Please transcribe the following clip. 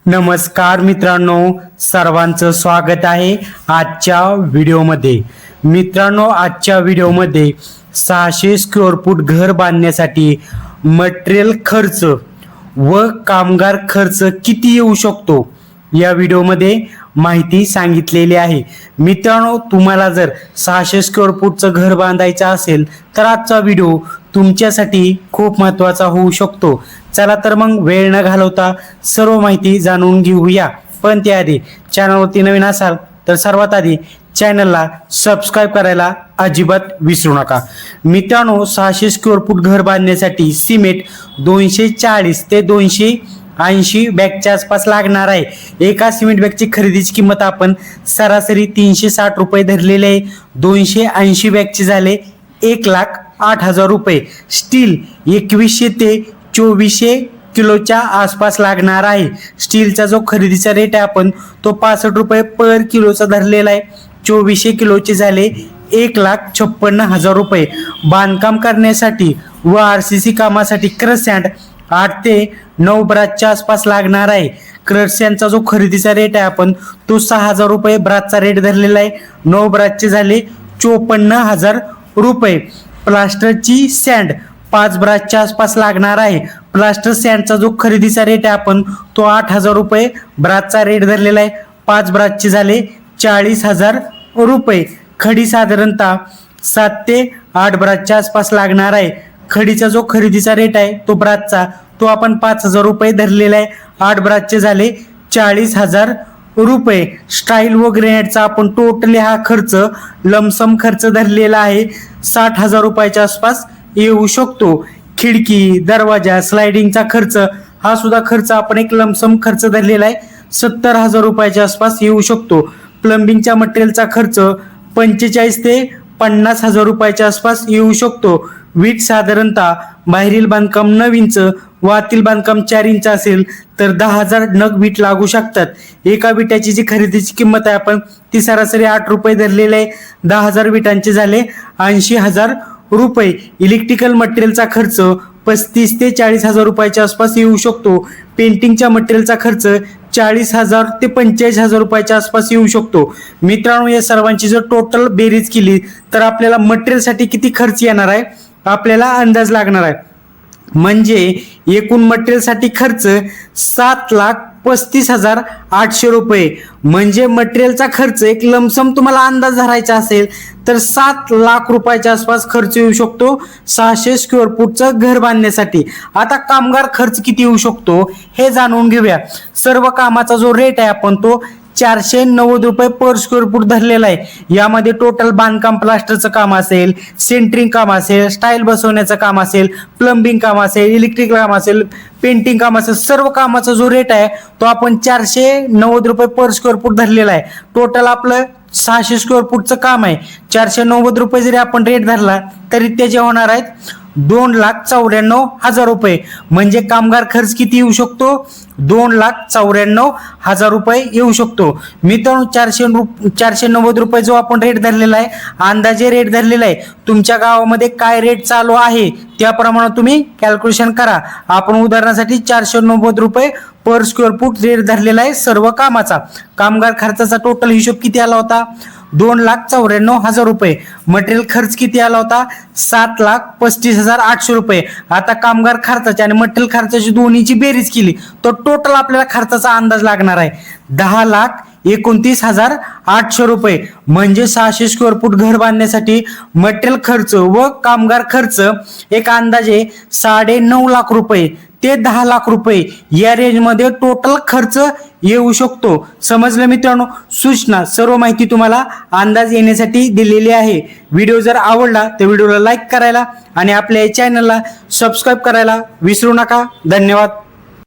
नमस्कार मित्रांनो, सर्वांचं स्वागत आहे आजच्या व्हिडिओमध्ये। मित्रांनो, आजच्या व्हिडिओमध्ये 600 स्क्वेअर फूट घर बांधण्यासाठी मटेरियल खर्च व कामगार खर्च किती येऊ शकतो या व्हिडिओमध्ये माहिती सांगितलेली आहे। मित्रांनो, तुम्हाला जर 600 स्क्वेअर फूटचं घर बांधायचं असेल तर आजचा व्हिडिओ तुमच्यासाठी खूप महत्त्वाचा होऊ शकतो। चला तर मग वेळ न घालवता सर्व माहिती जाणून घेऊया। पण त्याआधी चॅनलवरती नवीन असाल तर सर्वात आधी चॅनलला सबस्क्राइब करायला अजिबात विसरू नका। मित्रांनो, 600 स्क्वेअर फूट घर बांधण्यासाठी सिमेंट 240 ते 280 बॅगच्या आसपास लागणार आहे। एका सिमेंट बॅगची खरेदीची किंमत आपण सरासरी 360 रुपये धरलेले आहे। 280 बॅगचे झाले 1,08,000 रुपये। स्टील 2100 ते 2400 किलोच्या आसपास लागणार आहे। स्टीलचा जो खरेदीचा रेट आहे आपण तो 65 रुपये पर किलोचा धरलेला आहे। 2400 किलोचे झाले 1,56,000 रुपये। बांधकाम करण्यासाठी व RCC कामासाठी क्रश सँड 8 ते 9 ब्रासच्या आसपास लागणार आहे। क्रश सँडचा जो खरेदीचा रेट आहे आपण तो 6,000 रुपये ब्रासचा रेट धरलेला आहे। 9 ब्रासचे झाले 54,000 रुपये। प्लास्टरची सँड 5 ब्रासच्या आसपास लागणार आहे। प्लास्टर सँडचा जो खरेदीचा रेट आहे आपण तो 8,000 रुपये ब्रासचा रेट धरलेला आहे। 5 ब्रासचे झाले 40,000 रुपये। खडी साधारणतः 7 ते 8 ब्रासच्या आसपास लागणार आहे। खडीचा जो खरेदीचा रेट आहे तो ब्रासचा तो आपण 5,000 रुपये धरलेला आहे। 8 ब्रासचे झाले 40,000 रुपये। स्टाईल व ग्रेनाइटचा आपण टोटली हा खर्च लमसम खर्च धरलेला आहे 60,000 रुपयाच्या आसपास येऊ शकतो। खिडकी, दरवाजा, स्लायडिंगचा खर्च हा सुद्धा खर्च आपण एक लमसम खर्च धरलेला आहे 70,000 रुपयाच्या आसपास येऊ शकतो। प्लंबिंगच्या मटेरियलचा खर्च 45 ते 50,000 रुपयाच्या आसपास येऊ शकतो। वीट साधारणतः बाहेरील बांधकाम 9 इंच व आतील बांधकाम 4 इंच असेल तर 10,000 नग वीट लागू शकतात। एका विटाची जी खरेदीची किंमत आहे आपण ती सरासरी 8 रुपये धरलेली आहे। 10,000 विटांचे झाले 80,000 रुपये। इलेक्ट्रिकल मटेरियलचा खर्च 35 ते 40,000 रुपयाच्या आसपास येऊ शकतो। पेंटिंगच्या मटेरियलचा खर्च 40,000 ते 45,000 रुपयाच्या आसपास येऊ शकतो। मित्रांनो, या सर्वांची जर टोटल बेरीज केली तर आपल्याला मटेरियलसाठी किती खर्च येणार आहे आपल्याला अंदाज लागणार आहे। म्हणजे एकूण मटेरियलसाठी खर्च 7,35,800 रुपये। म्हणजे मटेरियलचा खर्च एक लमसम तुम्हाला अंदाज धरायचा असेल तर 7 लाख रुपयाच्या आसपास खर्च येऊ शकतो 600 स्क्वेअर फूटचं घर बांधण्यासाठी। आता कामगार खर्च किती येऊ शकतो हे जाणून घेऊया। सर्व कामाचा जो रेट आहे आपण तो 490 रुपये पर स्क्वेअर फूट धरलेला आहे। यामध्ये टोटल बांधकाम प्लास्टरचं काम असेल, सेंटरिंग काम असेल, स्टाईल बसवण्याचं काम असेल, प्लंबिंग काम असेल, इलेक्ट्रिक काम असेल, पेंटिंग काम असेल, सर्व कामाचा जो रेट आहे तो आपण 490 रुपये पर स्क्वेअर फूट धरलेला आहे। टोटल आपलं 600 स्क्वेअर फूटचं काम आहे। 490 रुपये जरी आपण रेट धरला तरी त्याचे होणार आहेत 2,94,000 रुपये। म्हणजे कामगार खर्च किती येऊ शकतो 2,94,000 रुपये येऊ शकतो। मित्रांनो, 490 रुपये जो आपण रेट धरलेला आहे अंदाजे रेट धरलेला आहे। तुमच्या गावामध्ये काय रेट चालू आहे त्याप्रमाणे तुम्ही कॅल्क्युलेशन करा। आपण उदाहरणासाठी 490 रुपये पर स्क्वेअर फूट रेट धरलेला आहे सर्व कामाचा। कामगार खर्चाचा टोटल हिशोब किती आला होता 2,94,000 रुपये। मटेरियल खर्च किती आला होता 7,35,800 रुपये। आता कामगार खर्चाची आणि मटेरियल खर्चाची दोन्हीची बेरीज केली तर टोटल आपल्याला खर्चाचा अंदाज लागणार आहे 10,29,800 रुपये। म्हणजे 600 स्क्वेअर फूट घर बांधण्यासाठी मटेरियल खर्च व कामगार खर्च एक अंदाजे 9.5 लाख रुपये ते 10 लाख रुपये या रेंजमध्ये टोटल खर्च येऊ शकतो। समजलं मित्रांनो? सूचना सर्व माहिती तुम्हाला अंदाज येण्यासाठी दिलेली आहे। व्हिडिओ जर आवडला तर व्हिडिओला लाईक करायला आणि आपल्या चॅनलला सबस्क्राइब करायला विसरू नका। धन्यवाद।